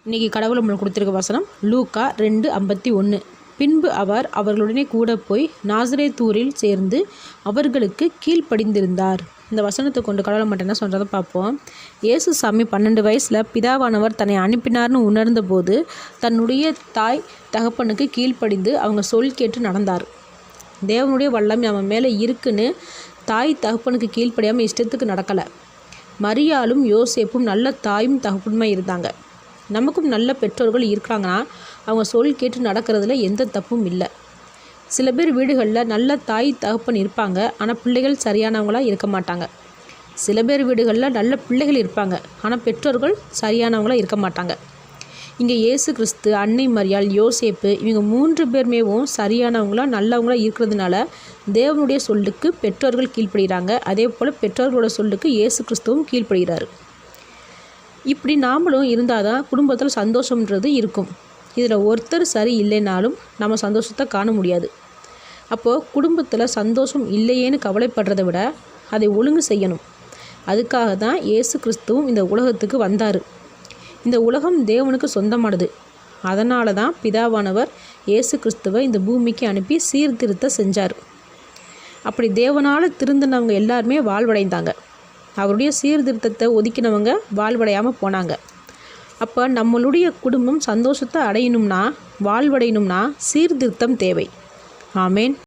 இன்றைக்கி கடவுள் நம்மளுக்கு கொடுத்துருக்க வசனம் லூக்கா 2:51. பின்பு அவர் அவர்களுடனே கூட போய் நாசரேத்தூரில் சேர்ந்து அவர்களுக்கு கீழ்ப்படிந்திருந்தார். இந்த வசனத்தை கொண்டு கடவுளை மட்டும் என்ன சொல்கிறத பார்ப்போம். இயேசு சாமி 12 வயசில் பிதாவானவர் தன்னை அனுப்பினார்னு உணர்ந்த போது தன்னுடைய தாய் தகப்பனுக்கு கீழ்ப்படிந்து அவங்க சொல் கேட்டு நடந்தார். தேவனுடைய வல்லமை அவன் மேலே இருக்குன்னு தாய் தகப்பனுக்கு கீழ்ப்படியாமல் இஷ்டத்துக்கு நடக்கலை. மரியாளும் யோசேப்பும் நல்ல தாயும் தகப்பனுமா இருந்தாங்க. நமக்கும் நல்ல பெற்றோர்கள் இருக்கிறாங்கன்னா அவங்க சொல் கேட்டு நடக்கிறதுல எந்த தப்பும் இல்லை. சில பேர் வீடுகளில் நல்ல தாய் தகப்பன் இருப்பாங்க, ஆனால் பிள்ளைகள் சரியானவங்களாக இருக்க மாட்டாங்க. சில பேர் வீடுகளில் நல்ல பிள்ளைகள் இருப்பாங்க, ஆனால் பெற்றோர்கள் சரியானவங்களாக இருக்க மாட்டாங்க. இங்கே இயேசு கிறிஸ்து, அன்னை மரியாள், யோசேப்பு இவங்க 3 பேருமேவும் சரியானவங்களாக நல்லவங்களாக இருக்கிறதுனால தேவனுடைய சொல்லுக்கு பெற்றோர்கள் கீழ்ப்படுகிறாங்க. அதே போல் பெற்றோர்களோட சொல்லுக்கு இயேசு கிறிஸ்துவும் கீழ்ப்படுகிறாரு. இப்படி நாமளும் இருந்தால் தான் குடும்பத்தில் சந்தோஷம்ன்றது இருக்கும். இதில் ஒருத்தர் சரி இல்லைனாலும் நம்ம சந்தோஷத்தை காண முடியாது. அப்போது குடும்பத்தில் சந்தோஷம் இல்லையேன்னு கவலைப்படுறதை விட அதை ஒழுங்கு செய்யணும். அதுக்காக தான் இயேசு கிறிஸ்துவும் இந்த உலகத்துக்கு வந்தார். இந்த உலகம் தேவனுக்கு சொந்தமானது. அதனால தான் பிதாவானவர் இயேசு கிறிஸ்துவை இந்த பூமிக்கு அனுப்பி சீர்திருத்த செஞ்சார். அப்படி தேவனால் திருந்தினவங்க எல்லாருமே வாழ்வடைந்தாங்க. அவருடைய சீர்திருத்தத்தை ஒதுக்கினவங்க வாழ்வடையாமல் போனாங்க. அப்போ நம்மளுடைய குடும்பம் சந்தோஷத்தை அடையணும்னா, வாழ்வடையணும்னா சீர்திருத்தம் தேவை. ஆமேன்.